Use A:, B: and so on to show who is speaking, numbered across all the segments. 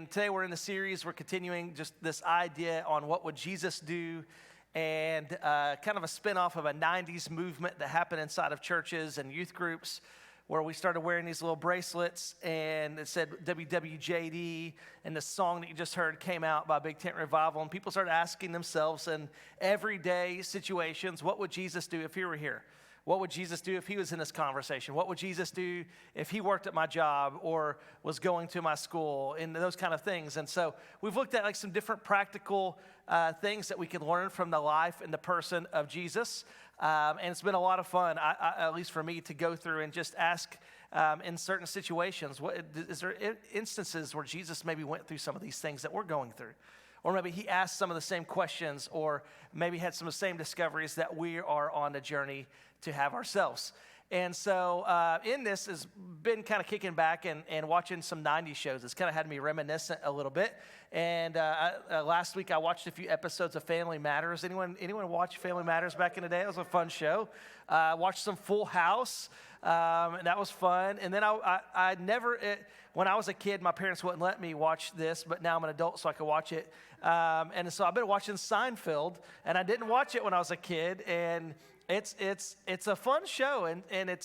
A: And today we're in the series, we're continuing just this idea on what would Jesus do, and kind of a spin-off of a 90s movement that happened inside of churches and youth groups, where we started wearing these little bracelets, and it said WWJD, and the song that you just heard came out by Big Tent Revival, and people started asking themselves in everyday situations, what would Jesus do if he were here? What would Jesus do if he was in this conversation? What would Jesus do if he worked at my job or was going to my school, and those kind of things? And so we've looked at like some different practical things that we can learn from the life and the person of Jesus. And it's been a lot of fun, at least for me, to go through and just ask in certain situations, is there instances where Jesus maybe went through some of these things that we're going through? Or maybe he asked some of the same questions, or maybe had some of the same discoveries that we are on a journey to have ourselves. And so in this has been kind of kicking back and watching some 90s shows. It's kind of had me reminiscent a little bit. And last week I watched a few episodes of Family Matters. Anyone watch Family Matters back in the day? It was a fun show. Watched some Full House, and that was fun. And then when I was a kid, my parents wouldn't let me watch this, but now I'm an adult, so I can watch it. And so I've been watching Seinfeld, and I didn't watch it when I was a kid, and it's a fun show, and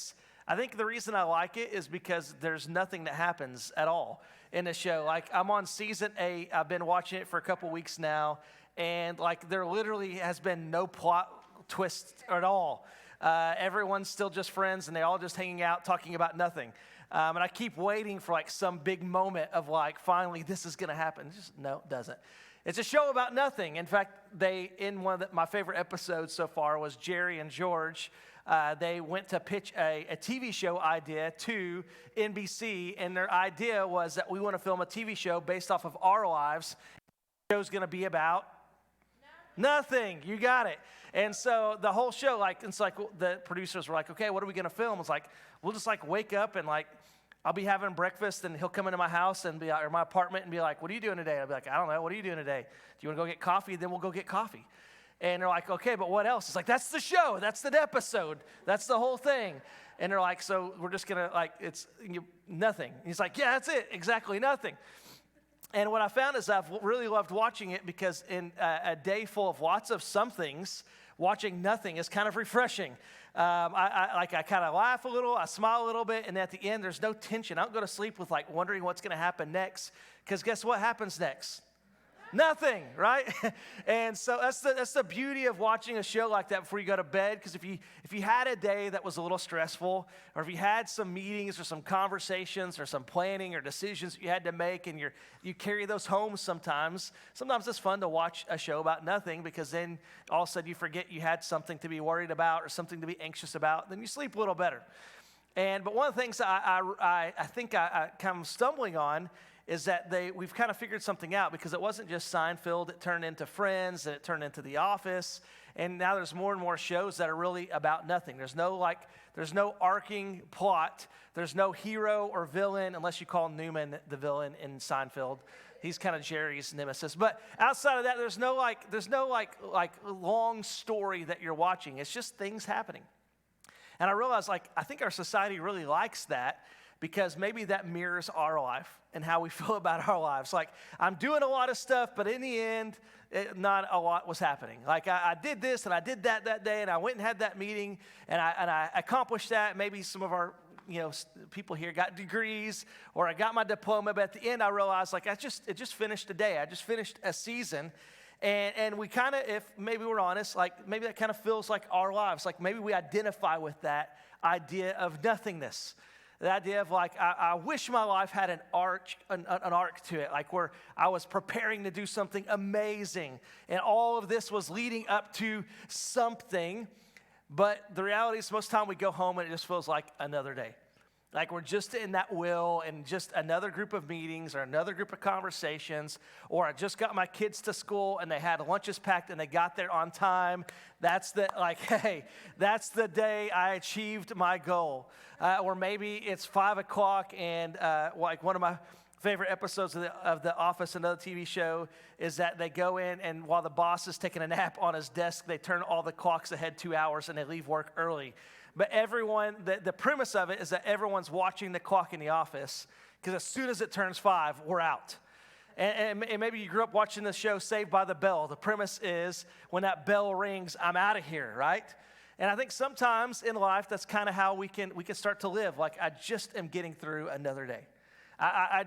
A: I think the reason I like it is because there's nothing that happens at all in the show. Like, I'm on season 8, I've been watching it for a couple weeks now, and like there literally has been no plot twist at all. Everyone's still just friends, and they all just hanging out talking about nothing. And I keep waiting for like some big moment of like, finally this is going to happen. No, it doesn't. It's a show about nothing. In fact, my favorite episodes so far was Jerry and George. They went to pitch a TV show idea to NBC, and their idea was that we want to film a TV show based off of our lives. The show's going to be about nothing. You got it. And so the whole show, the producers were like, okay, what are we going to film? It's like, we'll just like wake up and like, I'll be having breakfast, and he'll come into my house and be, or my apartment, and be like, what are you doing today? I'll be like, I don't know. What are you doing today? Do you want to go get coffee? Then we'll go get coffee. And they're like, okay, but what else? It's like, that's the show. That's the episode. That's the whole thing. And they're like, so we're just going to nothing. And he's like, yeah, that's it. Exactly nothing. And what I found is I've really loved watching it, because in a day full of lots of somethings, watching nothing is kind of refreshing. I kind of laugh a little, I smile a little bit, and at the end, there's no tension. I don't go to sleep with like wondering what's going to happen next, because guess what happens next? Nothing, right? And so that's the beauty of watching a show like that before you go to bed, because if you had a day that was a little stressful, or if you had some meetings or some conversations or some planning or decisions that you had to make, and you carry those home sometimes it's fun to watch a show about nothing, because then all of a sudden you forget you had something to be worried about or something to be anxious about, then you sleep a little better. But one of the things I think I kind of stumbling on is that we've kind of figured something out, because it wasn't just Seinfeld, it turned into Friends, and it turned into The Office, and now there's more and more shows that are really about nothing. There's no arcing plot, there's no hero or villain, unless you call Newman the villain in Seinfeld. He's kind of Jerry's nemesis. But outside of that, there's no long story that you're watching. It's just things happening. And I realized I think our society really likes that, because maybe that mirrors our life and how we feel about our lives. Like, I'm doing a lot of stuff, but in the end, not a lot was happening. Like, I did this and I did that day, and I went and had that meeting, and I accomplished that. Maybe some of our people here got degrees, or I got my diploma, but at the end I realized it just finished a day. I just finished a season. And we kind of, if maybe we're honest, maybe that kind of feels like our lives. Like, maybe we identify with that idea of nothingness. The idea of I wish my life had an arc to it, like where I was preparing to do something amazing, and all of this was leading up to something. But the reality is, most of the time we go home and it just feels like another day. Like we're just in that wheel, and just another group of meetings or another group of conversations, or I just got my kids to school and they had lunches packed and they got there on time. That's that's the day I achieved my goal. Or maybe it's 5 o'clock and one of my favorite episodes of The Office, another TV show, is that they go in, and while the boss is taking a nap on his desk, they turn all the clocks ahead 2 hours and they leave work early. But the premise of it is that everyone's watching the clock in the office, because as soon as it turns 5, we're out. And maybe you grew up watching the show Saved by the Bell. The premise is when that bell rings, I'm out of here, right? And I think sometimes in life, that's kind of how we can start to live. Like, I just am getting through another day. And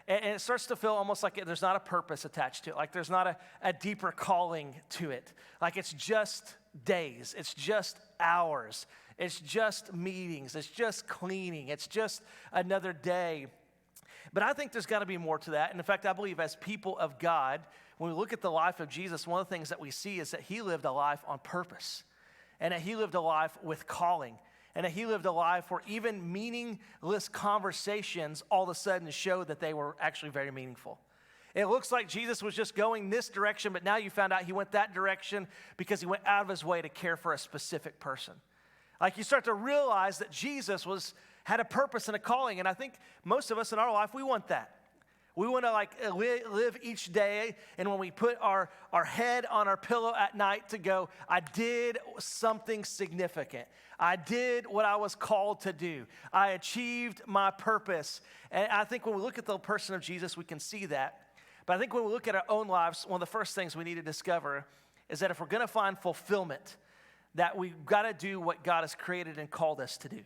A: it starts to feel almost like there's not a purpose attached to it. Like there's not a deeper calling to it. Like it's just days. It's just hours. It's just meetings. It's just cleaning. It's just another day. But I think there's got to be more to that. And in fact, I believe as people of God, when we look at the life of Jesus, one of the things that we see is that he lived a life on purpose, and that he lived a life with calling, and that he lived a life where even meaningless conversations all of a sudden showed that they were actually very meaningful. It looks like Jesus was just going this direction, but now you found out he went that direction because he went out of his way to care for a specific person. Like you start to realize that Jesus had a purpose and a calling, and I think most of us in our life, we want that. We want to live each day, and when we put our head on our pillow at night to go, I did something significant. I did what I was called to do. I achieved my purpose. And I think when we look at the person of Jesus, we can see that. But I think when we look at our own lives, one of the first things we need to discover is that if we're going to find fulfillment, that we've got to do what God has created and called us to do.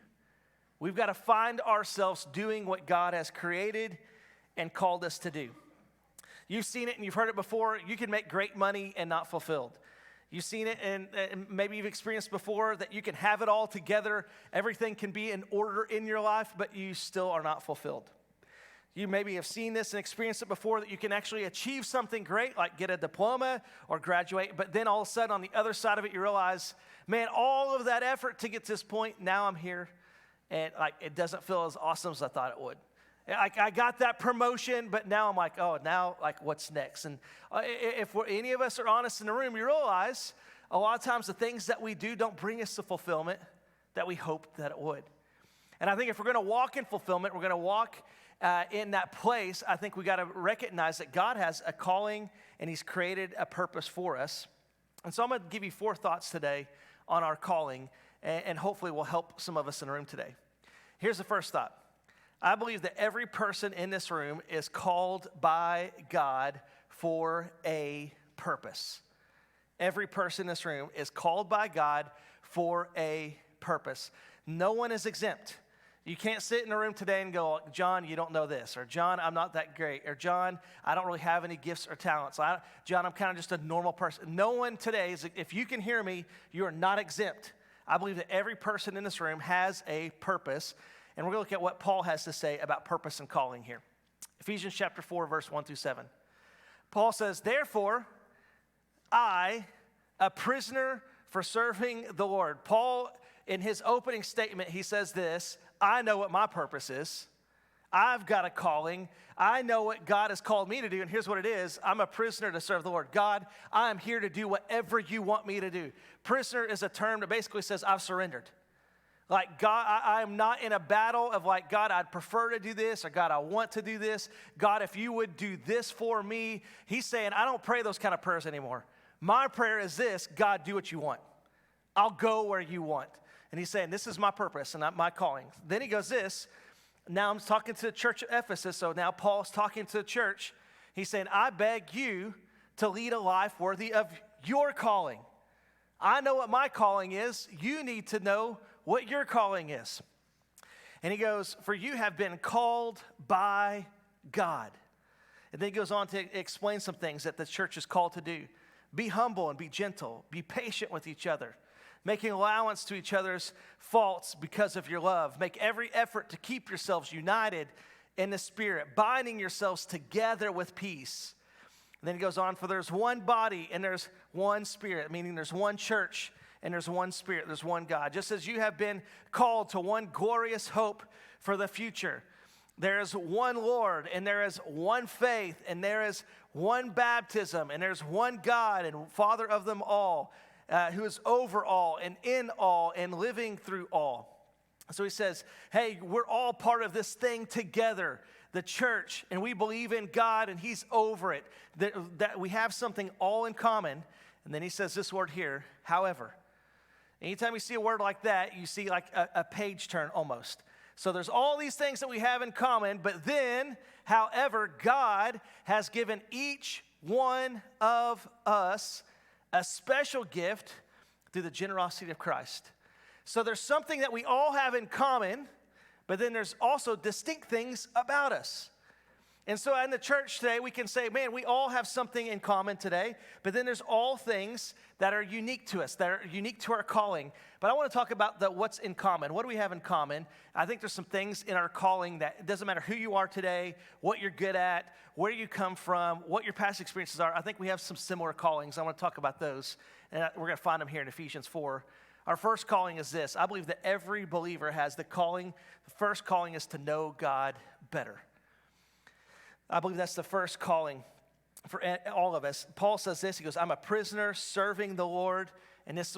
A: We've got to find ourselves doing what God has created and called us to do. You've seen it and you've heard it before. You can make great money and not fulfilled. You've seen it and maybe you've experienced before that you can have it all together. Everything can be in order in your life, but you still are not fulfilled. You maybe have seen this and experienced it before, that you can actually achieve something great, like get a diploma or graduate, but then all of a sudden on the other side of it, you realize, man, all of that effort to get to this point, now I'm here, and it doesn't feel as awesome as I thought it would. I got that promotion, but now I'm like, oh, now what's next? And if any of us are honest in the room, you realize a lot of times the things that we do don't bring us the fulfillment that we hoped that it would. And I think if we're going to walk in fulfillment, we're going to walk in that place, I think we got to recognize that God has a calling and he's created a purpose for us. And so I'm going to give you 4 thoughts today on our calling, and hopefully will help some of us in the room today. Here's the first thought. I believe that every person in this room is called by God for a purpose. Every person in this room is called by God for a purpose. No one is exempt. You can't sit in a room today and go, John, you don't know this, or John, I'm not that great, or John, I don't really have any gifts or talents. John, I'm kind of just a normal person. No one today, if you can hear me, you are not exempt. I believe that every person in this room has a purpose, and we're going to look at what Paul has to say about purpose and calling here. Ephesians chapter 4, verse 1 through 7. Paul says, therefore, I, a prisoner for serving the Lord. Paul, in his opening statement, he says this, I know what my purpose is. I've got a calling. I know what God has called me to do, and here's what it is. I'm a prisoner to serve the Lord. God, I'm here to do whatever you want me to do. Prisoner is a term that basically says I've surrendered. Like, God, I'm not in a battle of like, God, I'd prefer to do this, or God, I want to do this. God, if you would do this for me. He's saying, I don't pray those kind of prayers anymore. My prayer is this, God, do what you want. I'll go where you want. And he's saying, this is my purpose and not my calling. Then he goes this, now I'm talking to the church of Ephesus, so now Paul's talking to the church. He's saying, I beg you to lead a life worthy of your calling. I know what my calling is. You need to know what your calling is. And he goes, for you have been called by God. And then he goes on to explain some things that the church is called to do. Be humble and be gentle. Be patient with each other, making allowance to each other's faults because of your love. Make every effort to keep yourselves united in the Spirit, binding yourselves together with peace. And then he goes on, for there's one body and there's one Spirit, meaning there's one church and there's one Spirit, there's one God. Just as you have been called to one glorious hope for the future. There is one Lord, and there is one faith, and there is one baptism, and there's one God and Father of them all, who is over all and in all and living through all. So he says, hey, we're all part of this thing together, the church, and we believe in God, and he's over it, that we have something all in common. And then he says this word here, however. Anytime you see a word like that, you see like a page turn almost. So there's all these things that we have in common, but then, however, God has given each one of us a special gift through the generosity of Christ. So there's something that we all have in common, but then there's also distinct things about us. And so in the church today, we can say, man, we all have something in common today, but then there's all things that are unique to us, that are unique to our calling. But I want to talk about what's in common. What do we have in common? I think there's some things in our calling that it doesn't matter who you are today, what you're good at, where you come from, what your past experiences are. I think we have some similar callings. I want to talk about those, and we're going to find them here in Ephesians 4. Our first calling is this. I believe that every believer has the calling. The first calling is to know God better. I believe that's the first calling for all of us. Paul says this. He goes, I'm a prisoner serving the Lord. And this is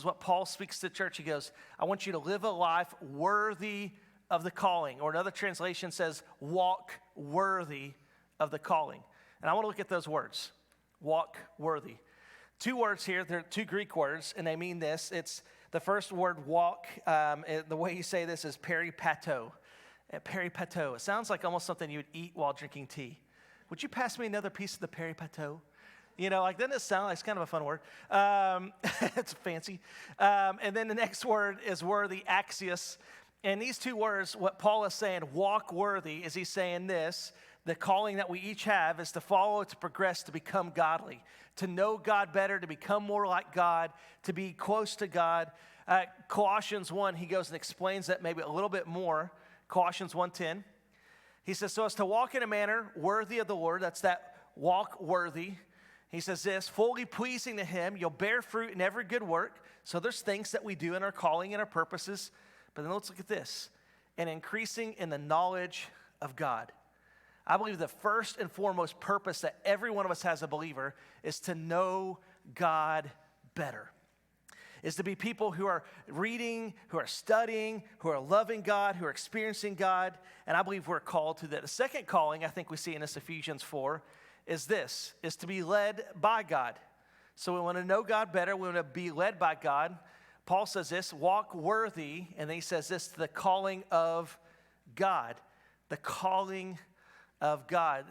A: what Paul speaks to the church. He goes, I want you to live a life worthy of the calling. Or another translation says, walk worthy of the calling. And I want to look at those words. Walk worthy. Two words here. They're two Greek words, and they mean this. It's the first word, walk. The way you say this is peripato. Peripato. It sounds like almost something you would eat while drinking tea. Would you pass me another piece of the peripato? You know, like, doesn't it sound like it's kind of a fun word? It's fancy. And then the next word is worthy, axios. And these two words, what Paul is saying, walk worthy, is he's saying this. The calling that we each have is to follow, to progress, to become godly, to know God better, to become more like God, to be close to God. Colossians 1, he goes and explains that maybe a little bit more. Colossians 1:10. He says, so as to walk in a manner worthy of the Lord, that's that walk worthy. He says this, fully pleasing to him, you'll bear fruit in every good work. So there's things that we do in our calling and our purposes. But then let's look at this. And increasing in the knowledge of God. I believe the first and foremost purpose that every one of us has as a believer is to know God better. Is to be people who are reading, who are studying, who are loving God, who are experiencing God. And I believe we're called to that. The second calling I think we see in this Ephesians 4 is this, is to be led by God. So we want to know God better. We want to be led by God. Paul says this, walk worthy. And then he says this, the calling of God. The calling of God.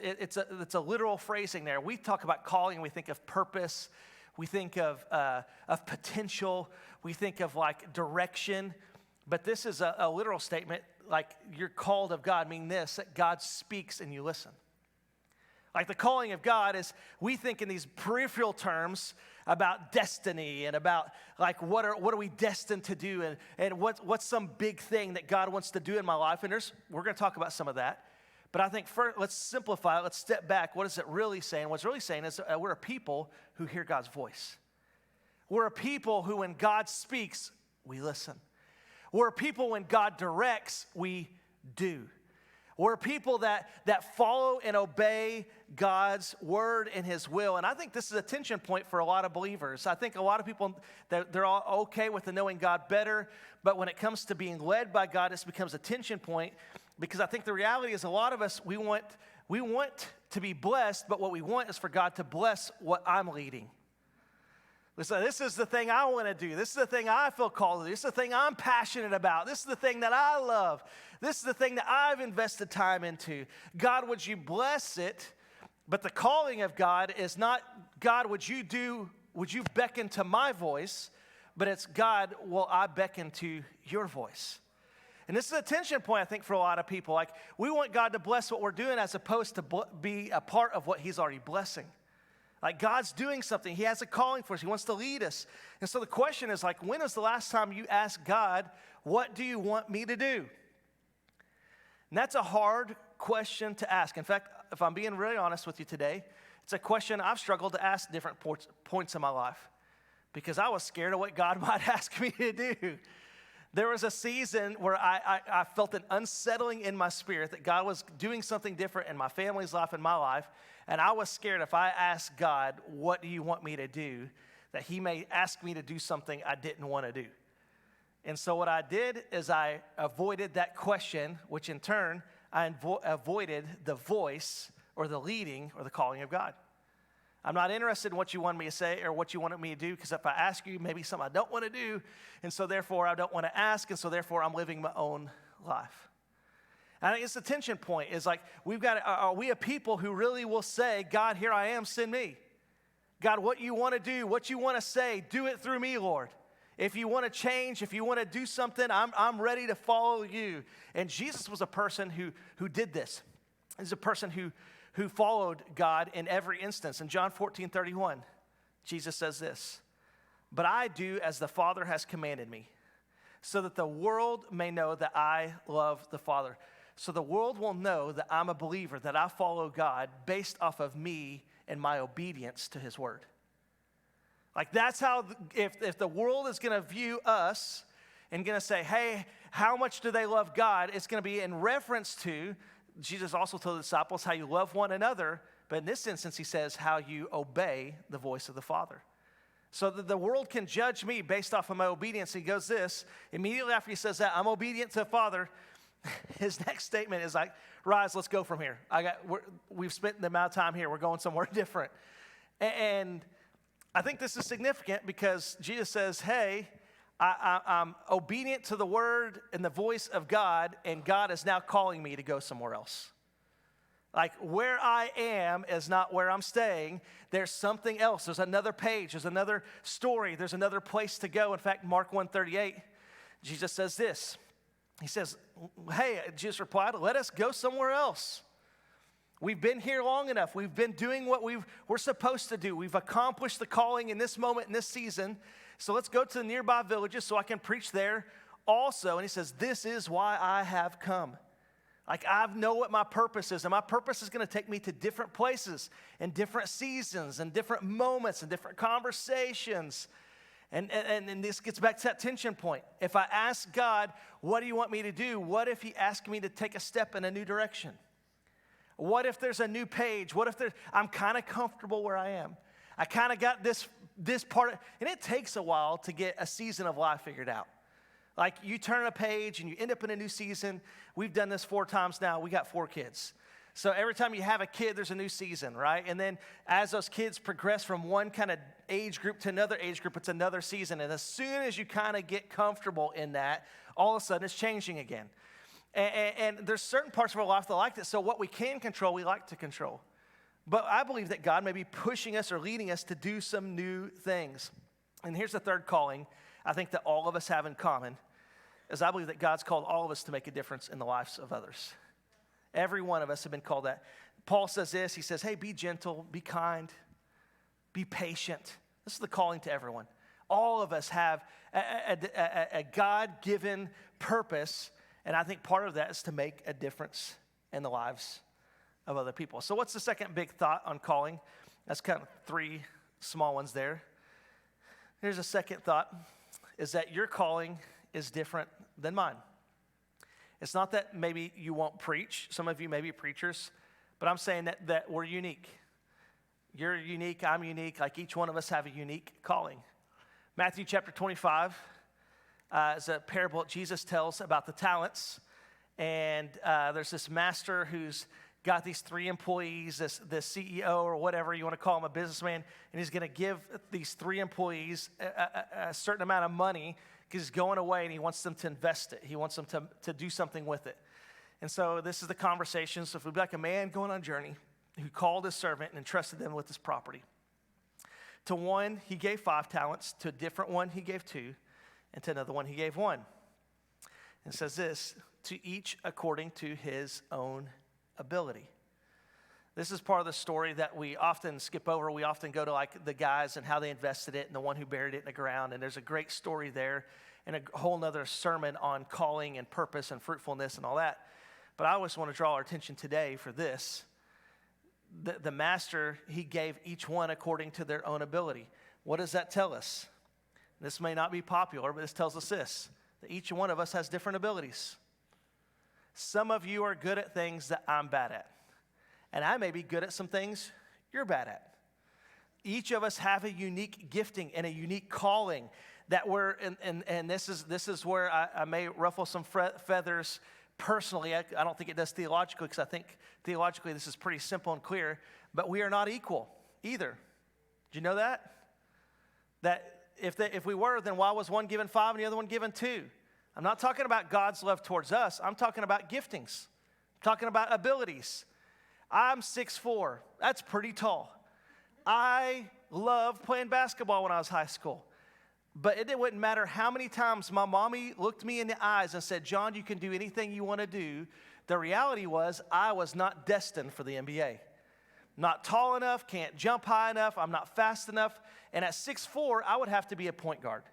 A: It's a literal phrasing there. We talk about calling, we think of purpose. We think of potential. We think of like direction. But this is a literal statement, like you're called of God, meaning this, that God speaks and you listen. Like the calling of God is, we think in these peripheral terms about destiny and about like what are we destined to do and what's some big thing that God wants to do in my life. And we're going to talk about some of that. But I think first, let's simplify it. Let's step back. What is it really saying? What's really saying is we're a people who hear God's voice. We're a people who, when God speaks, we listen. We're a people when God directs, we do. We're a people that follow and obey God's word and his will. And I think this is a tension point for a lot of believers. I think a lot of people, they're all okay with the knowing God better. But when it comes to being led by God, this becomes a tension point. Because I think the reality is a lot of us, we want to be blessed, but what we want is for God to bless what I'm leading. Listen, this is the thing I want to do. This is the thing I feel called to do. This is the thing I'm passionate about. This is the thing that I love. This is the thing that I've invested time into. God, would you bless it? But the calling of God is not, God, would you beckon to my voice? But it's, God, will I beckon to your voice? And this is a tension point, I think, for a lot of people. Like, we want God to bless what we're doing as opposed to be a part of what he's already blessing. Like, God's doing something. He has a calling for us. He wants to lead us. And so the question is, like, when is the last time you asked God, what do you want me to do? And that's a hard question to ask. In fact, if I'm being really honest with you today, it's a question I've struggled to ask different points in my life because I was scared of what God might ask me to do. There was a season where I felt an unsettling in my spirit that God was doing something different in my family's life and my life. And I was scared if I asked God, what do you want me to do, that he may ask me to do something I didn't want to do. And so what I did is I avoided that question, which in turn, I avoided the voice or the leading or the calling of God. I'm not interested in what you want me to say or what you wanted me to do, because if I ask you, maybe something I don't want to do, and so therefore I don't want to ask, and so therefore I'm living my own life. And I think it's the tension point, is like, are we a people who really will say, God, here I am, send me. God, what you want to do, what you want to say, do it through me, Lord. If you want to change, if you want to do something, I'm ready to follow you. And Jesus was a person who did this. He's a person who followed God in every instance. In John 14:31, Jesus says this, "But I do as the Father has commanded me, so that the world may know that I love the Father." So the world will know that I'm a believer, that I follow God based off of me and my obedience to his word. Like, that's how, if the world is going to view us and going to say, hey, how much do they love God? It's going to be in reference to, Jesus also told the disciples, how you love one another. But in this instance, he says how you obey the voice of the Father. So that the world can judge me based off of my obedience. He goes this, immediately after he says that, I'm obedient to the Father, his next statement is like, rise, let's go from here. We've spent the amount of time here. We're going somewhere different. And I think this is significant because Jesus says, hey, I'm obedient to the word and the voice of God, and God is now calling me to go somewhere else. Like, where I am is not where I'm staying. There's something else. There's another page. There's another story. There's another place to go. In fact, Mark 1:38, Jesus says this. He says, hey, Jesus replied, let us go somewhere else. We've been here long enough. We've been doing what we're supposed to do. We've accomplished the calling in this moment, in this season. So let's go to the nearby villages so I can preach there also. And he says, this is why I have come. Like, I know what my purpose is. And my purpose is going to take me to different places and different seasons and different moments and different conversations. And this gets back to that tension point. If I ask God, what do you want me to do? What if he asked me to take a step in a new direction? What if there's a new page? What if I'm kind of comfortable where I am? I kind of got this part, and it takes a while to get a season of life figured out. Like, you turn a page and you end up in a new season. We've done this 4 times now. We got 4 kids. So every time you have a kid, there's a new season, right? And then as those kids progress from one kind of age group to another age group, it's another season. And as soon as you kind of get comfortable in that, all of a sudden it's changing again. And there's certain parts of our life that like that. So what we can control, we like to control. But I believe that God may be pushing us or leading us to do some new things. And here's the third calling I think that all of us have in common, is I believe that God's called all of us to make a difference in the lives of others. Every one of us have been called that. Paul says this, he says, hey, be gentle, be kind, be patient. This is the calling to everyone. All of us have a God-given purpose, and I think part of that is to make a difference in the lives of other people. So what's the second big thought on calling? That's kind of 3 small ones there. Here's a second thought, is that your calling is different than mine. It's not that maybe you won't preach. Some of you may be preachers, but I'm saying that we're unique. You're unique, I'm unique. Like, each one of us have a unique calling. Matthew chapter 25 is a parable that Jesus tells about the talents. And there's this master who's got these 3 employees, this CEO or whatever you want to call him, a businessman, and he's going to give these 3 employees a certain amount of money because he's going away and he wants them to invest it. He wants them to do something with it. And so this is the conversation. So if we'd be like a man going on a journey who called his servant and entrusted them with his property. To one, he gave 5 talents. To a different one, he gave 2. And to another one, he gave 1. And it says this, to each according to his own ability. This is part of the story that we often skip over. We often go to like the guys and how they invested it and the one who buried it in the ground. And there's a great story there and a whole nother sermon on calling and purpose and fruitfulness and all that. But I always want to draw our attention today for this. The master, he gave each one according to their own ability. What does that tell us? This may not be popular, but this tells us this, that each one of us has different abilities. Some of you are good at things that I'm bad at. And I may be good at some things you're bad at. Each of us have a unique gifting and a unique calling that we're, and this is where I may ruffle some feathers personally. I don't think it does theologically, because I think theologically this is pretty simple and clear, but we are not equal either. Did you know that? That if we were, then why was one given 5 and the other one given 2? I'm not talking about God's love towards us. I'm talking about giftings. I'm talking about abilities. I'm 6'4". That's pretty tall. I loved playing basketball when I was high school. But it wouldn't matter how many times my mommy looked me in the eyes and said, John, you can do anything you want to do. The reality was I was not destined for the NBA. Not tall enough, can't jump high enough, I'm not fast enough. And at 6'4", I would have to be a point guard.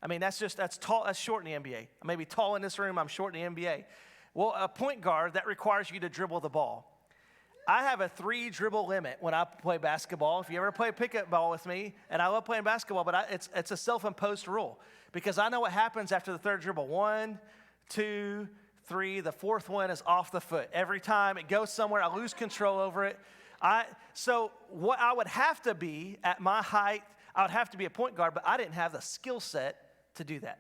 A: I mean, that's tall, that's short in the NBA. I may be tall in this room, I'm short in the NBA. Well, a point guard, that requires you to dribble the ball. I have a 3 dribble limit when I play basketball. If you ever play pickup ball with me, and I love playing basketball, but it's a self-imposed rule because I know what happens after the 3rd dribble. 1, 2, 3, the 4th one is off the foot. Every time it goes somewhere, I lose control over it. So what I would have to be at my height, I would have to be a point guard, but I didn't have the skill set to do that.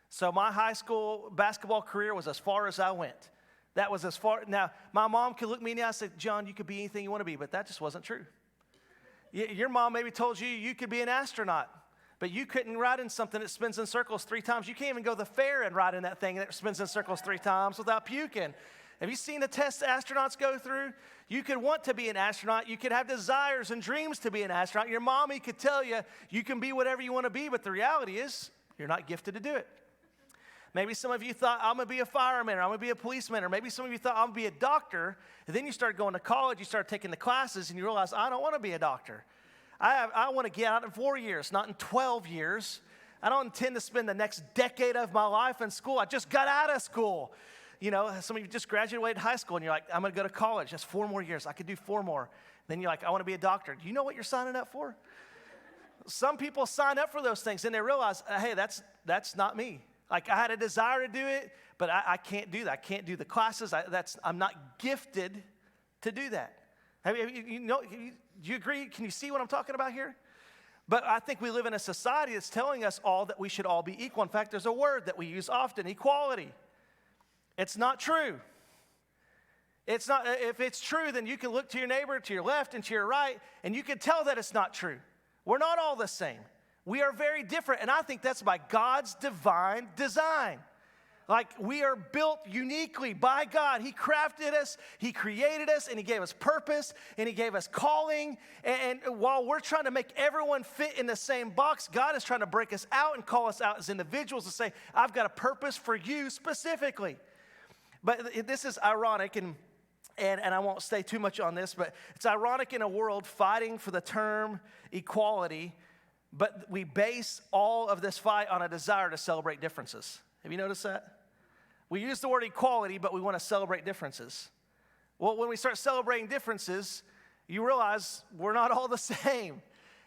A: So my high school basketball career was as far as I went. That was as far. Now, my mom could look me in the eye and say, John, you could be anything you want to be, but that just wasn't true. Your mom maybe told you you could be an astronaut, but you couldn't ride in something that spins in circles 3 times. You can't even go to the fair and ride in that thing that spins in circles 3 times without puking. Have you seen the tests astronauts go through? You could want to be an astronaut. You could have desires and dreams to be an astronaut. Your mommy could tell you you can be whatever you want to be, but the reality is you're not gifted to do it. Maybe some of you thought, I'm going to be a fireman, or I'm going to be a policeman, or maybe some of you thought, I'm going to be a doctor. And then you started going to college, you started taking the classes, and you realize, I don't want to be a doctor. I want to get out in 4 years, not in 12 years. I don't intend to spend the next decade of my life in school. I just got out of school. You know, some of you just graduated high school, and you're like, I'm going to go to college. That's 4 more years. I could do 4 more. Then you're like, I want to be a doctor. Do you know what you're signing up for? Some people sign up for those things, and they realize, hey, that's not me. Like, I had a desire to do it, but I can't do that. I can't do the classes. I'm not gifted to do that. Do you agree? Can you see what I'm talking about here? But I think we live in a society that's telling us all that we should all be equal. In fact, there's a word that we use often, equality. It's not true. It's not. If it's true, then you can look to your neighbor, to your left and to your right, and you can tell that it's not true. We're not all the same. We are very different, and I think that's by God's divine design. Like, we are built uniquely by God. He crafted us, He created us, and He gave us purpose, and He gave us calling. And while we're trying to make everyone fit in the same box, God is trying to break us out and call us out as individuals and say, I've got a purpose for you specifically. But this is ironic, and I won't stay too much on this, but it's ironic in a world fighting for the term equality, but we base all of this fight on a desire to celebrate differences. Have you noticed that? We use the word equality, but we want to celebrate differences. Well, when we start celebrating differences, you realize we're not all the same.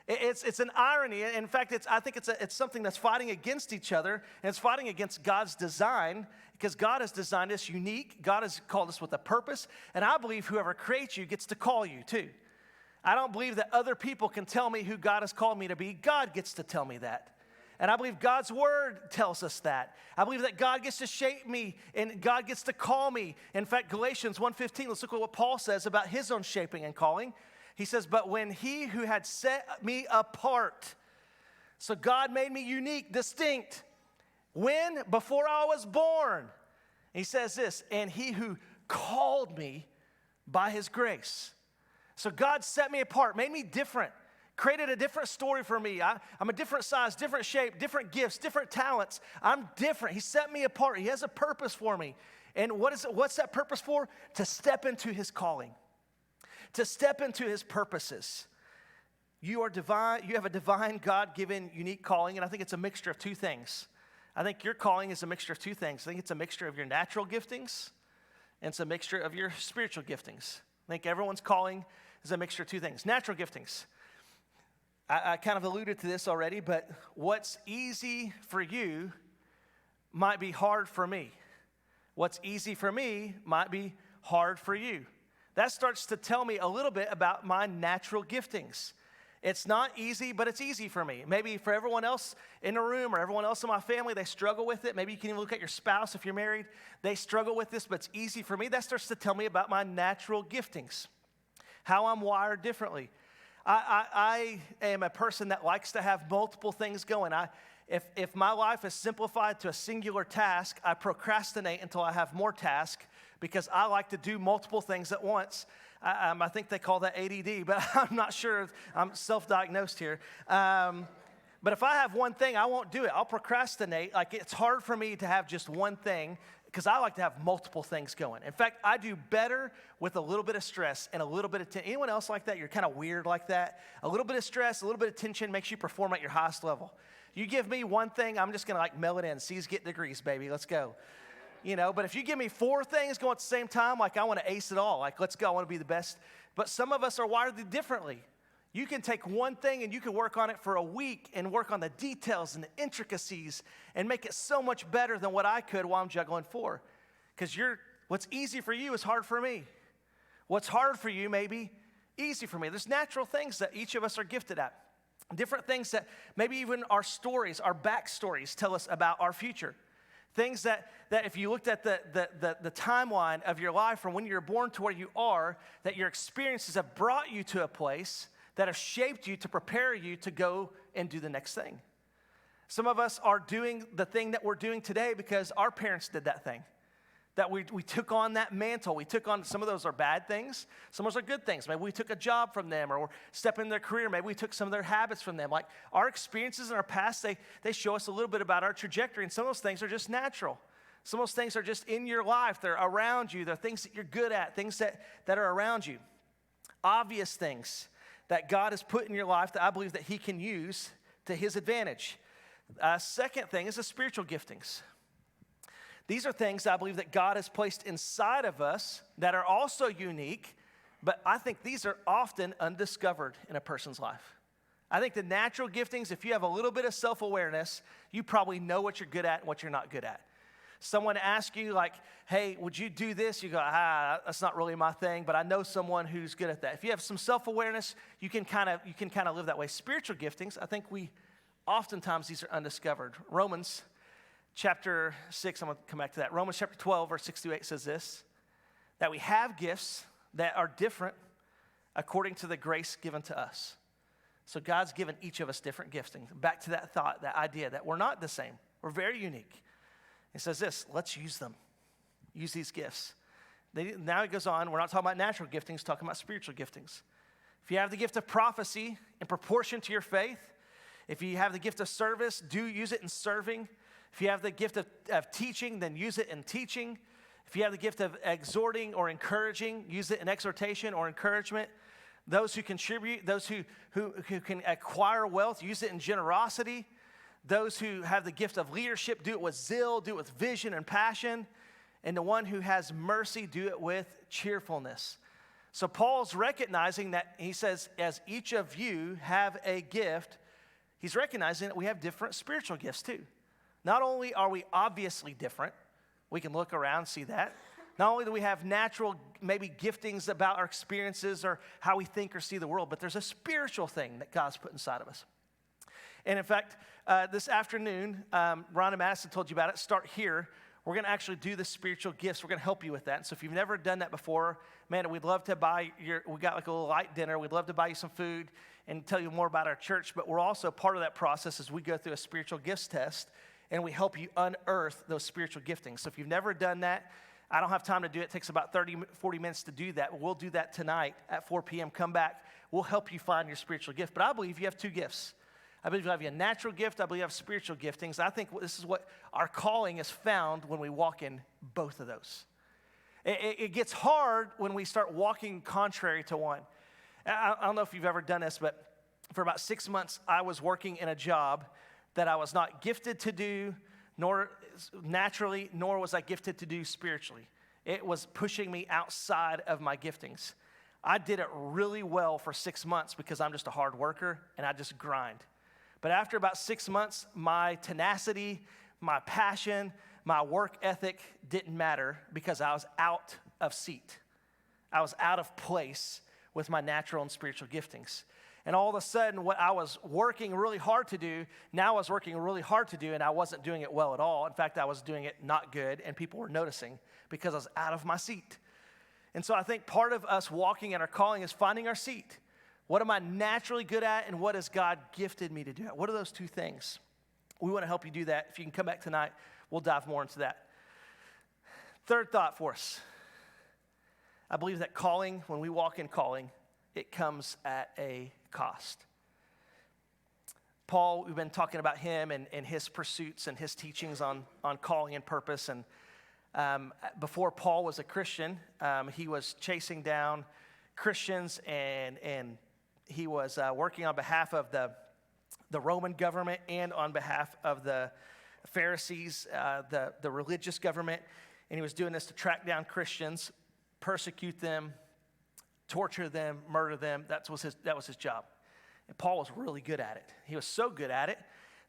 A: It's an irony. In fact, I think it's something that's fighting against each other, and it's fighting against God's design, because God has designed us unique. God has called us with a purpose, and I believe whoever creates you gets to call you too. I don't believe that other people can tell me who God has called me to be. God gets to tell me that. And I believe God's word tells us that. I believe that God gets to shape me and God gets to call me. In fact, Galatians 1:15, let's look at what Paul says about his own shaping and calling. He says, but when He who had set me apart, so God made me unique, distinct. When? Before I was born. He says this, and He who called me by His grace. So God set me apart, made me different. Created a different story for me. I'm a different size, different shape, different gifts, different talents. I'm different. He set me apart. He has a purpose for me. And what's that purpose for? To step into His calling. To step into His purposes. You are divine. You have a divine, God-given, unique calling, and I think it's a mixture of 2 things. I think your calling is a mixture of 2 things. I think it's a mixture of your natural giftings, and it's a mixture of your spiritual giftings. I think everyone's calling is a mixture of 2 things. Natural giftings. I kind of alluded to this already, but what's easy for you might be hard for me. What's easy for me might be hard for you. That starts to tell me a little bit about my natural giftings. It's not easy, but it's easy for me. Maybe for everyone else in the room or everyone else in my family, they struggle with it. Maybe you can even look at your spouse if you're married. They struggle with this, but it's easy for me. That starts to tell me about my natural giftings, how I'm wired differently. I am a person that likes to have multiple things going. If my life is simplified to a singular task, I procrastinate until I have more tasks because I like to do multiple things at once. I think they call that ADD, but I'm not sure. I'm self-diagnosed here. But if I have one thing, I won't do it. I'll procrastinate. Like, it's hard for me to have just one thing because I like to have multiple things going. In fact, I do better with a little bit of stress and a little bit of tension. Anyone else like that? You're kind of weird like that? A little bit of stress, a little bit of tension makes you perform at your highest level. You give me one thing, I'm just going to like mail it in. C's get degrees, baby. Let's go. But if you give me 4 things going at the same time, like I want to ace it all. Like, let's go. I want to be the best. But some of us are wired differently. You can take one thing and you can work on it for a week and work on the details and the intricacies and make it so much better than what I could while I'm juggling 4. Because what's easy for you is hard for me. What's hard for you may be easy for me. There's natural things that each of us are gifted at. Different things that maybe even our stories, our backstories tell us about our future. Things that if you looked at the timeline of your life from when you were born to where you are, that your experiences have brought you to a place that have shaped you to prepare you to go and do the next thing. Some of us are doing the thing that we're doing today because our parents did that thing. That we took on that mantle. We took on, some of those are bad things. Some of those are good things. Maybe we took a job from them or step in their career. Maybe we took some of their habits from them. Like our experiences in our past, they show us a little bit about our trajectory. And some of those things are just natural. Some of those things are just in your life. They're around you. They're things that you're good at, things that are around you. Obvious things that God has put in your life that I believe that he can use to his advantage. Second thing is the spiritual giftings. These are things I believe that God has placed inside of us that are also unique, but I think these are often undiscovered in a person's life. I think the natural giftings, if you have a little bit of self-awareness, you probably know what you're good at and what you're not good at. Someone asks you like, hey, would you do this? You go, that's not really my thing, but I know someone who's good at that. If you have some self-awareness, you can kind of live that way. Spiritual giftings, I think oftentimes these are undiscovered. Romans chapter 6, I'm going to come back to that. Romans chapter 12, verse 6-8 says this, that we have gifts that are different according to the grace given to us. So God's given each of us different gifting. Back to that thought, that idea that we're not the same. We're very unique. It says this, let's use them. Use these gifts. Now he goes on, we're not talking about natural giftings, talking about spiritual giftings. If you have the gift of prophecy in proportion to your faith, if you have the gift of service, use it in serving. If you have the gift of teaching, then use it in teaching. If you have the gift of exhorting or encouraging, use it in exhortation or encouragement. Those who contribute, those who can acquire wealth, use it in generosity. Those who have the gift of leadership, do it with zeal, do it with vision and passion. And the one who has mercy, do it with cheerfulness. So Paul's recognizing that, he says, as each of you have a gift, he's recognizing that we have different spiritual gifts too. Not only are we obviously different, we can look around and see that. Not only do we have natural, maybe giftings about our experiences or how we think or see the world, but there's a spiritual thing that God's put inside of us. And in fact, this afternoon, Ron and Madison told you about it. Start here. We're going to actually do the spiritual gifts. We're going to help you with that. And so if you've never done that before, man, we'd love to we got like a little light dinner. We'd love to buy you some food and tell you more about our church. But we're also part of that process as we go through a spiritual gifts test, and we help you unearth those spiritual giftings. So if you've never done that, I don't have time to do it. It takes about 40 minutes to do that. We'll do that tonight at 4 p.m. Come back. We'll help you find your spiritual gift. But I believe you have 2 gifts. I believe you have a natural gift. I believe you have spiritual giftings. I think this is what our calling is found when we walk in both of those. It gets hard when we start walking contrary to one. I don't know if you've ever done this, but for about 6 months, I was working in a job that I was not gifted to do, nor naturally, nor was I gifted to do spiritually. It was pushing me outside of my giftings. I did it really well for 6 months because I'm just a hard worker and I just grind. But after about 6 months, my tenacity, my passion, my work ethic didn't matter because I was out of seat. I was out of place with my natural and spiritual giftings. And all of a sudden, what I was working really hard to do, now I was working really hard to do, and I wasn't doing it well at all. In fact, I was doing it not good, and people were noticing because I was out of my seat. And so I think part of us walking in our calling is finding our seat. What am I naturally good at, and what has God gifted me to do? What are those two things? We want to help you do that. If you can come back tonight, we'll dive more into that. Third thought for us. I believe that calling, when we walk in calling, it comes at a cost. Paul, we've been talking about him and his pursuits and his teachings on calling and purpose. And before Paul was a Christian, he was chasing down Christians and he was working on behalf of the Roman government and on behalf of the Pharisees, the religious government. And he was doing this to track down Christians, persecute them, torture them, murder them. That was his job. And Paul was really good at it. He was so good at it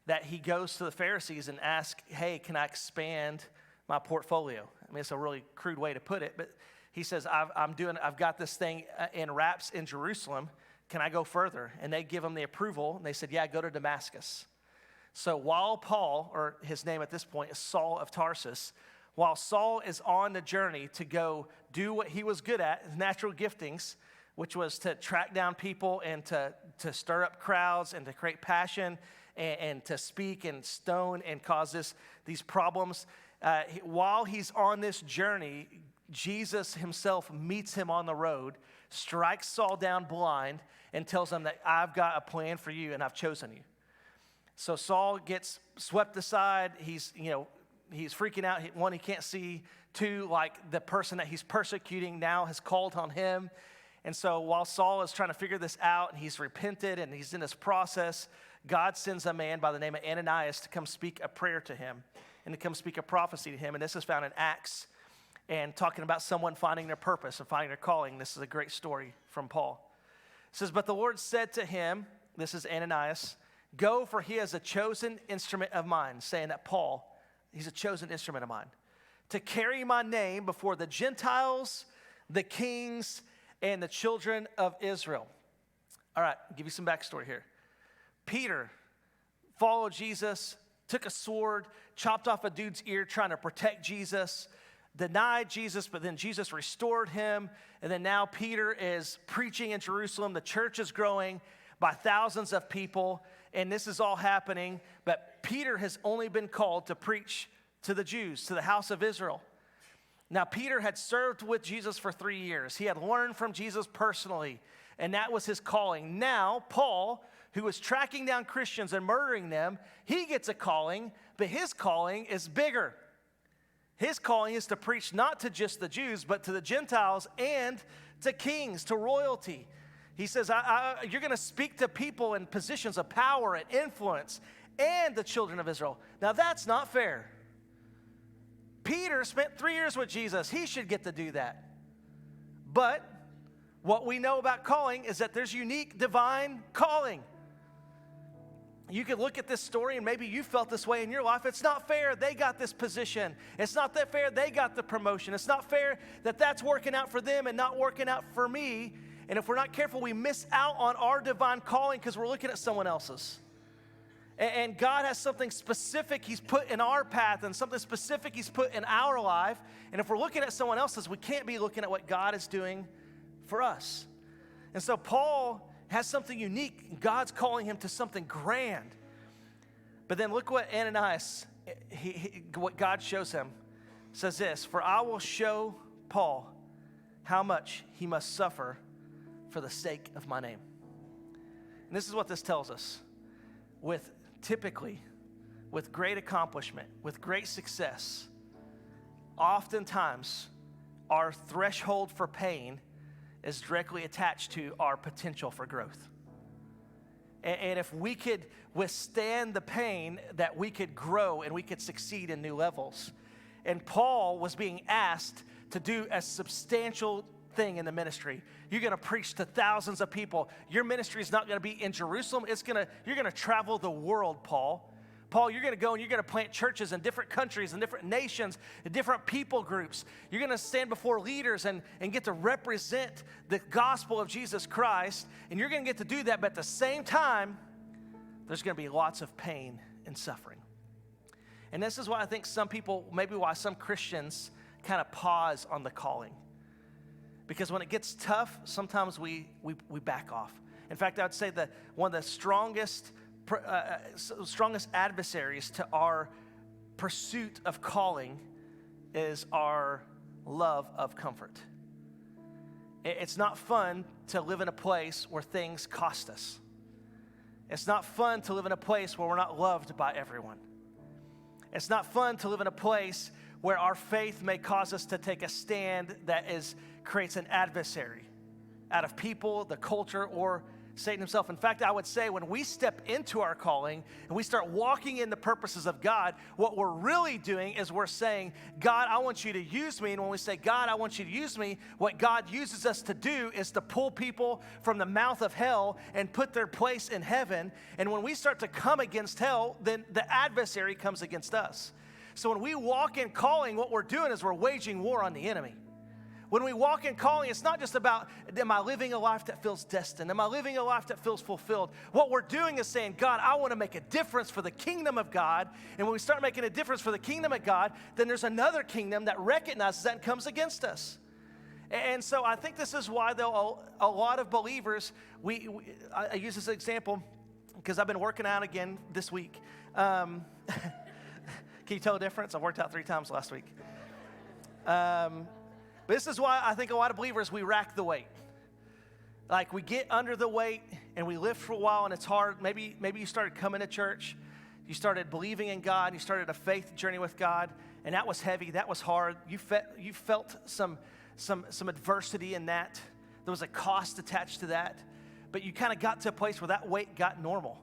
A: that he goes to the Pharisees and asks, hey, can I expand my portfolio? I mean, it's a really crude way to put it, but he says, I've got this thing in wraps in Jerusalem. Can I go further? And they give him the approval, and they said, yeah, go to Damascus. So while Paul, or his name at this point is Saul of Tarsus, while Saul is on the journey to go do what he was good at, his natural giftings, which was to track down people and to stir up crowds and to create passion and to speak and stone and cause these problems. While he's on this journey, Jesus himself meets him on the road, strikes Saul down blind, and tells him that I've got a plan for you and I've chosen you. So Saul gets swept aside. He's freaking out. One, he can't see. Two, like the person that he's persecuting now has called on him. And so while Saul is trying to figure this out, and he's repented and he's in this process, God sends a man by the name of Ananias to come speak a prayer to him and to come speak a prophecy to him. And this is found in Acts, and talking about someone finding their purpose and finding their calling. This is a great story from Paul. It says, but the Lord said to him, this is Ananias, go, for he is a chosen instrument of mine, saying that Paul, he's a chosen instrument of mine, to carry my name before the Gentiles, the kings, and the children of Israel. All right, I'll give you some backstory here. Peter followed Jesus, took a sword, chopped off a dude's ear trying to protect Jesus, denied Jesus, but then Jesus restored him. And then now Peter is preaching in Jerusalem. The church is growing by thousands of people, and this is all happening. But Peter has only been called to preach to the Jews, to the house of Israel. Now, Peter had served with Jesus for 3 years. He had learned from Jesus personally, and that was his calling. Now, Paul, who was tracking down Christians and murdering them, he gets a calling, but his calling is bigger. His calling is to preach not to just the Jews, but to the Gentiles and to kings, to royalty. He says, you're going to speak to people in positions of power and influence and the children of Israel. Now, that's not fair. Peter spent 3 years with Jesus. He should get to do that. But what we know about calling is that there's unique divine calling. You could look at this story and maybe you felt this way in your life. It's not fair they got this position. It's not that fair they got the promotion. It's not fair that that's working out for them and not working out for me. And if we're not careful, we miss out on our divine calling because we're looking at someone else's. And God has something specific he's put in our path and something specific he's put in our life. And if we're looking at someone else's, we can't be looking at what God is doing for us. And so Paul has something unique. God's calling him to something grand. But then look what Ananias, what God shows him. It says this, for I will show Paul how much he must suffer for the sake of my name. And this is what this tells us. Typically, with great accomplishment, with great success, oftentimes our threshold for pain is directly attached to our potential for growth. And if we could withstand the pain, that we could grow and we could succeed in new levels. And Paul was being asked to do a substantial thing in the ministry. You're going to preach to thousands of people. Your ministry is not going to be in Jerusalem. You're going to travel the world, Paul. Paul, you're going to go and you're going to plant churches in different countries and different nations and different people groups. You're going to stand before leaders and get to represent the gospel of Jesus Christ. And you're going to get to do that, but at the same time, there's going to be lots of pain and suffering. And this is why I think some people, maybe why some Christians kind of pause on the calling. Because when it gets tough, sometimes we back off. In fact, I would say that one of the strongest adversaries to our pursuit of calling is our love of comfort. It's not fun to live in a place where things cost us. It's not fun to live in a place where we're not loved by everyone. It's not fun to live in a place where our faith may cause us to take a stand that creates an adversary out of people, the culture, or Satan himself. In fact, I would say when we step into our calling and we start walking in the purposes of God, what we're really doing is we're saying, God, I want you to use me. And when we say, God, I want you to use me, what God uses us to do is to pull people from the mouth of hell and put their place in heaven. And when we start to come against hell, then the adversary comes against us. So when we walk in calling, what we're doing is we're waging war on the enemy. When we walk in calling, it's not just about, am I living a life that feels destined? Am I living a life that feels fulfilled? What we're doing is saying, God, I want to make a difference for the kingdom of God. And when we start making a difference for the kingdom of God, then there's another kingdom that recognizes that and comes against us. And so I think this is why, though, a lot of believers, I use this example because I've been working out again this week. Can you tell the difference? I worked out 3 times last week. This is why I think a lot of believers, we rack the weight. Like we get under the weight and we lift for a while and it's hard. Maybe you started coming to church. You started believing in God. You started a faith journey with God. And that was heavy. That was hard. You felt some adversity in that. There was a cost attached to that. But you kind of got to a place where that weight got normal.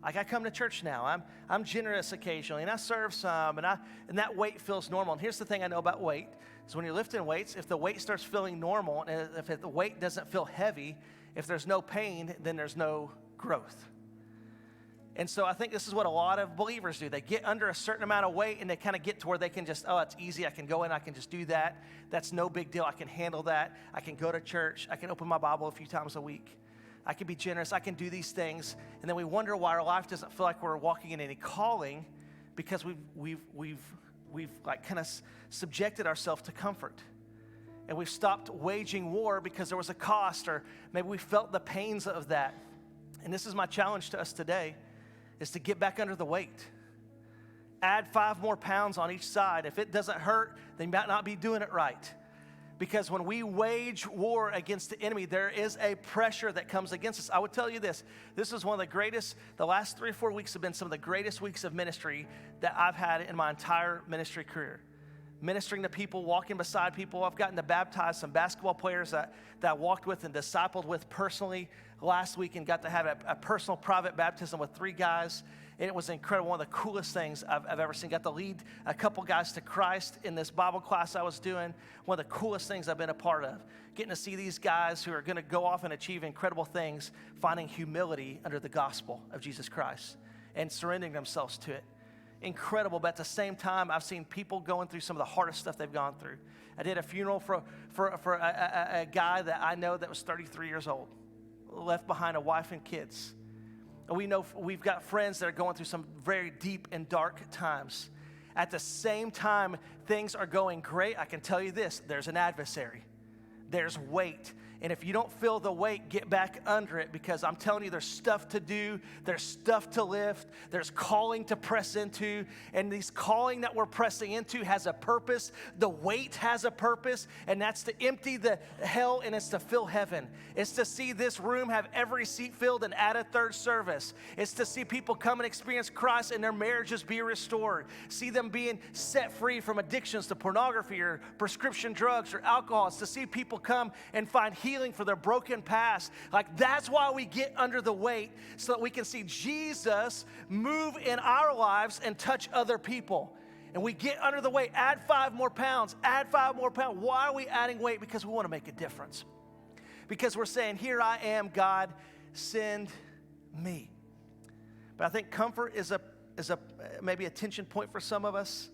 A: Like I come to church now. I'm generous occasionally and I serve some and that weight feels normal. And here's the thing I know about weight. So when you're lifting weights, if the weight starts feeling normal, and if the weight doesn't feel heavy, if there's no pain, then there's no growth. And so I think this is what a lot of believers do. They get under a certain amount of weight, and they kind of get to where they can just, it's easy. I can go in, I can just do that. That's no big deal. I can handle that. I can go to church. I can open my Bible a few times a week. I can be generous. I can do these things. And then we wonder why our life doesn't feel like we're walking in any calling, because we've like kind of subjected ourselves to comfort. And we've stopped waging war because there was a cost, or maybe we felt the pains of that. And this is my challenge to us today, is to get back under the weight. Add 5 more pounds on each side. If it doesn't hurt, then you might not be doing it right. Because when we wage war against the enemy, there is a pressure that comes against us. I would tell you this is one of the last 3 or 4 weeks have been some of the greatest weeks of ministry that I've had in my entire ministry career. Ministering to people, walking beside people. I've gotten to baptize some basketball players that I walked with and discipled with personally last week, and got to have a personal private baptism with 3 guys. And it was incredible. One of the coolest things I've ever seen. Got to lead a couple guys to Christ in this Bible class I was doing. One of the coolest things I've been a part of. Getting to see these guys who are going to go off and achieve incredible things, finding humility under the gospel of Jesus Christ and surrendering themselves to it. Incredible, but at the same time, I've seen people going through some of the hardest stuff they've gone through. I did a funeral for a guy that I know that was 33 years old, left behind a wife and kids. And we know we've got friends that are going through some very deep and dark times. At the same time, things are going great. I can tell you this, there's an adversary. There's weight. And if you don't feel the weight, get back under it, because I'm telling you, there's stuff to do. There's stuff to lift. There's calling to press into. And this calling that we're pressing into has a purpose. The weight has a purpose, and that's to empty the hell and it's to fill heaven. It's to see this room have every seat filled and add a 3rd service. It's to see people come and experience Christ and their marriages be restored. See them being set free from addictions to pornography or prescription drugs or alcohol. It's to see people come and find healing for their broken past. Like, that's why we get under the weight, so that we can see Jesus move in our lives and touch other people. And we get under the weight, add 5 more pounds, add 5 more pounds. Why are we adding weight? Because we want to make a difference. Because we're saying, here I am, God, send me. But I think comfort is maybe a tension point for some of us.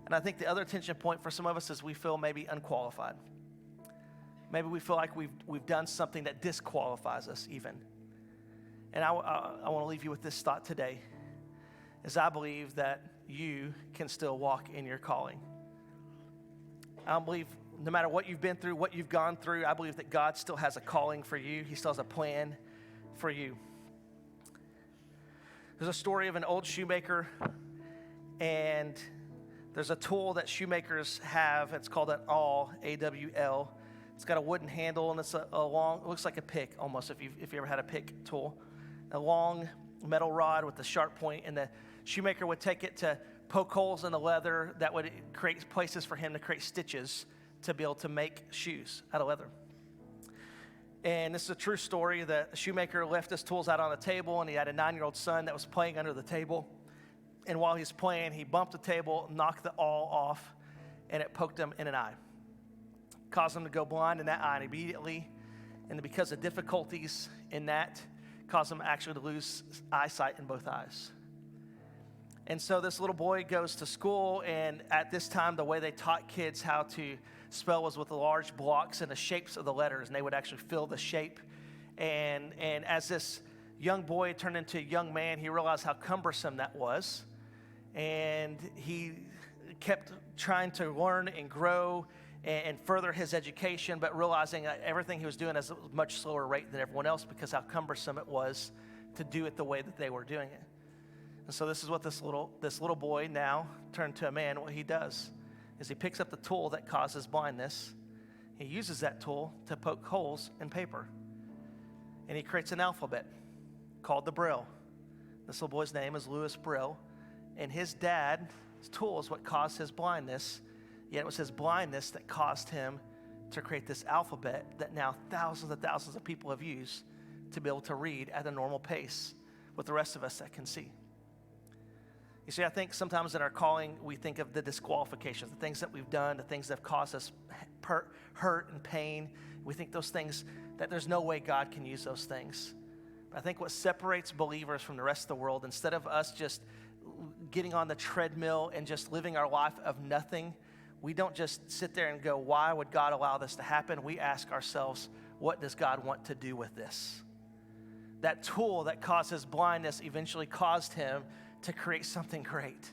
A: And I think the other tension point for some of us is we feel maybe unqualified. Maybe we feel like we've done something that disqualifies us even. And I want to leave you with this thought today, is I believe that you can still walk in your calling. I believe no matter what you've been through, what you've gone through, I believe that God still has a calling for you. He still has a plan for you. There's a story of an old shoemaker, and there's a tool that shoemakers have. It's called an awl, A-W-L. It's got a wooden handle, and it's a long, it looks like a pick almost, if you ever had a pick tool. A long metal rod with a sharp point, and the shoemaker would take it to poke holes in the leather that would create places for him to create stitches to be able to make shoes out of leather. And this is a true story. The shoemaker left his tools out on the table, and he had a 9-year-old son that was playing under the table. And while he's playing, he bumped the table, knocked the awl off, and it poked him in an eye. Caused him to go blind in that eye immediately. And because of difficulties in that, caused him actually to lose eyesight in both eyes. And so this little boy goes to school, and at this time, the way they taught kids how to spell was with the large blocks and the shapes of the letters, and they would actually fill the shape. And as this young boy turned into a young man, he realized how cumbersome that was. And he kept trying to learn and grow and further his education, but realizing that everything he was doing at a much slower rate than everyone else because how cumbersome it was to do it the way that they were doing it. And so this is what this little boy now turned to a man, what he does is he picks up the tool that causes blindness. He uses that tool to poke holes in paper. And he creates an alphabet called the Braille. This little boy's name is Louis Braille. And his dad's tool is what caused his blindness. Yet it was his blindness that caused him to create this alphabet that now thousands and thousands of people have used to be able to read at a normal pace with the rest of us that can see. You see, I think sometimes in our calling, we think of the disqualifications, the things that we've done, the things that have caused us hurt and pain. We think those things, that there's no way God can use those things. But I think what separates believers from the rest of the world, instead of us just getting on the treadmill and just living our life of nothing, we don't just sit there and go, why would God allow this to happen? We ask ourselves, what does God want to do with this? That tool that causes blindness eventually caused him to create something great.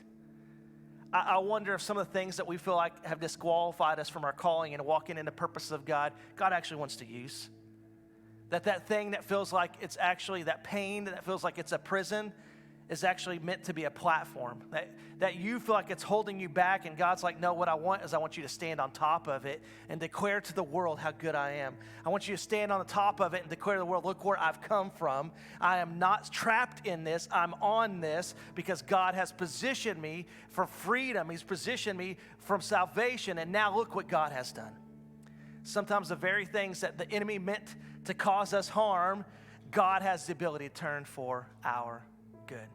A: I wonder if some of the things that we feel like have disqualified us from our calling and walking in the purposes of God, God actually wants to use. That thing that feels like it's actually, that pain that feels like it's a prison is actually meant to be a platform. That you feel like it's holding you back, and God's like, no, what I want is I want you to stand on top of it and declare to the world how good I am. I want you to stand on the top of it and declare to the world, look where I've come from. I am not trapped in this. I'm on this because God has positioned me for freedom. He's positioned me from salvation, and now look what God has done. Sometimes the very things that the enemy meant to cause us harm, God has the ability to turn for our good.